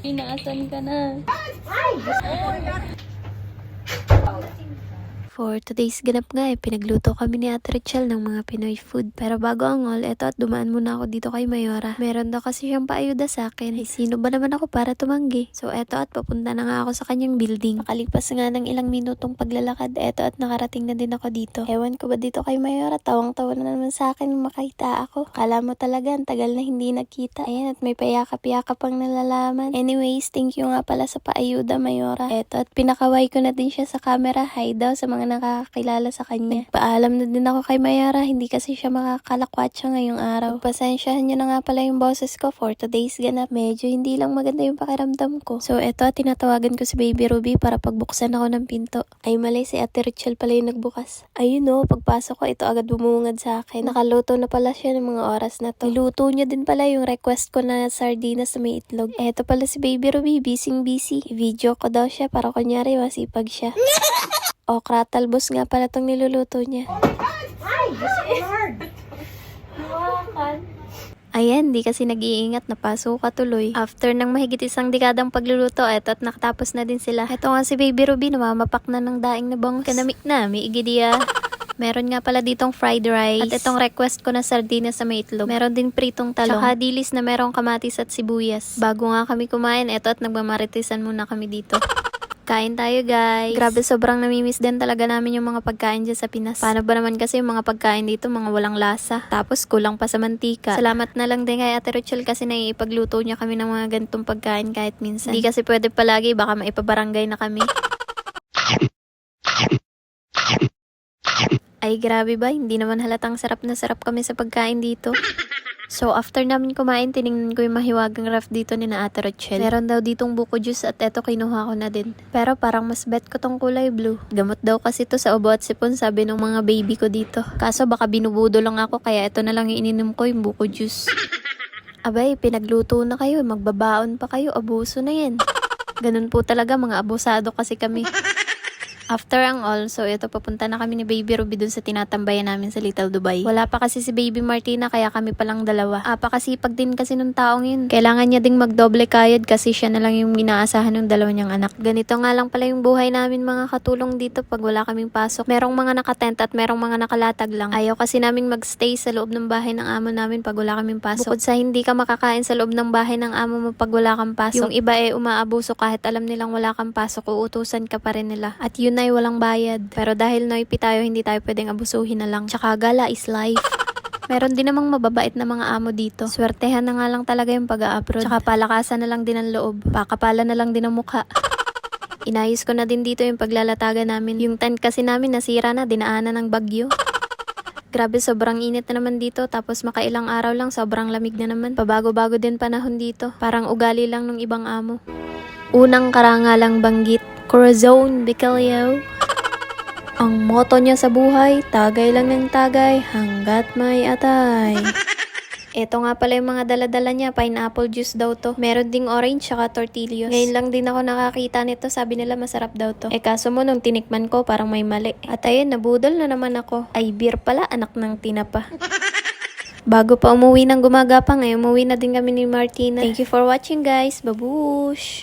Inaasan ka na. For today's ganap nga pinagluto kami ni Ate Rachel ng mga Pinoy food. Pero bago ang all, eto at dumaan muna ako dito kay Mayora. Meron daw kasi siyang paayuda sa akin. Ay, sino ba naman ako para tumanggi? So eto at papunta na nga ako sa kanyang building. Makalipas nga ng ilang minutong paglalakad, eto at nakarating na din ako dito. Ewan ko ba dito kay Mayora, tawang-tawa na naman sa akin nung makita ako. Kala mo talaga, ang tagal na hindi nagkita. Ayan, at may payakap-yakap pang nalalaman. Anyways, thank you nga pala sa paayuda, Mayora. Eto at pinakaway ko na din siya sa camera. Hi daw sa mga nakakakilala sa kanya. Paalam na din ako kay Mayora, hindi kasi siya makakalakwatsa ngayong araw. Pasensyahan niyo na nga pala yung boses ko for today's ganap. Medyo hindi lang maganda yung pakiramdam ko. So eto, tinatawagan ko si Baby Ruby para pagbuksan ako ng pinto. Ay mali, si Ate Rachel pala yung nagbukas. Ayun o, pagpasok ko, ito agad bumungad sa akin. Nakaluto na pala siya ng mga oras na to. Niluto niya din pala yung request ko na sardinas na may itlog. Eto pala si Baby Ruby, busy. I-video ko daw siya para kunyari masipag siya. Okra talbos nga pala tong niluluto niya. Ay, Lord! Ayan, di kasi nag-iingat, napasok ka tuloy. After ng mahigit isang dekadang pagluluto, eto at nakatapos na din sila. Eto nga si Baby Ruby, namamapak na ng daing na bangus. Kanamik na, may igidiya. Meron nga pala ditong fried rice. At itong request ko na sardinas sa may itlog. Meron din pritong talong. Tsaka dilis na merong kamatis at sibuyas. Bago nga kami kumain, eto at nagmamaritisan muna kami dito. Kain tayo guys. Grabe, sobrang namimiss din talaga namin yung mga pagkain dyan sa Pinas. Paano ba naman kasi yung mga pagkain dito, mga walang lasa. Tapos kulang pa sa mantika. Salamat na lang din kay Ate Rachel kasi naiipagluto niya kami ng mga ganitong pagkain kahit minsan. Hindi kasi pwede palagi, baka maipabarangay na kami. Ay grabe ba, hindi naman halatang sarap na sarap kami sa pagkain dito. So after namin kumain, tiningnan ko yung mahiwagang ref dito ni na Ate Rachel. Meron daw ditong buko juice at eto kinuha ko na din. Pero parang mas bet ko tong kulay blue. Gamot daw kasi to sa ubo at sipon, sabi ng mga baby ko dito. Kaso baka binubudo lang ako kaya ito na lang yung ininom ko, yung buko juice. Abay, pinagluto na kayo, magbabaon pa kayo, abuso na yan. Ganun po talaga, mga abusado kasi kami. After ang all, so ito papunta na kami ni Baby Ruby dun sa tinatambayan namin sa Little Dubai. Wala pa kasi si Baby Martina kaya kami palang dalawa. Pakasipag din kasi nung taong yun. Kailangan niya ding magdoble kayod kasi siya na lang yung inaasahan ng dalawa niyang anak. Ganito nga lang pala yung buhay namin mga katulong dito pag wala kaming pasok. Merong mga nakatent at merong mga nakalatag lang. Ayaw kasi naming magstay sa loob ng bahay ng amo namin pag wala kaming pasok. Bukod sa hindi ka makakain sa loob ng bahay ng amo mo pag wala kang pasok, yung iba umaabuso kahit alam nilang wala kang pasok, uutusan ka pa rin nila. At yun ay walang bayad. Pero dahil noipi tayo, hindi tayo pwedeng abusuhin na lang. Tsaka gala is life. Meron din namang mababait na mga amo dito. Swertehan na nga lang talaga yung pag-a-abroad. Tsaka palakasan na lang din ang loob. Pakapala na lang din ang mukha. Inayos ko na din dito yung paglalatagan namin. Yung tent kasi namin nasira na, dinaanan ng bagyo. Grabe, sobrang init na naman dito. Tapos makailang araw lang, sobrang lamig na naman. Pabago-bago din panahon dito. Parang ugali lang ng ibang amo. Unang karangalang banggit, Corazon Bicalio. Ang motto niya sa buhay, tagay lang ng tagay hanggat may atay. Ito nga pala yung mga daladala niya, pineapple juice daw to. Meron ding orange saka tortillas. Ngayon lang din ako nakakita nito, sabi nila masarap daw to. Kaso mo nung tinikman ko, parang may mali. At ayun, nabudol na naman ako. Ay, beer pala, anak ng tinapa. Bago pa umuwi ng gumagapang, umuwi na din kami ni Martina. Thank you for watching guys, babush!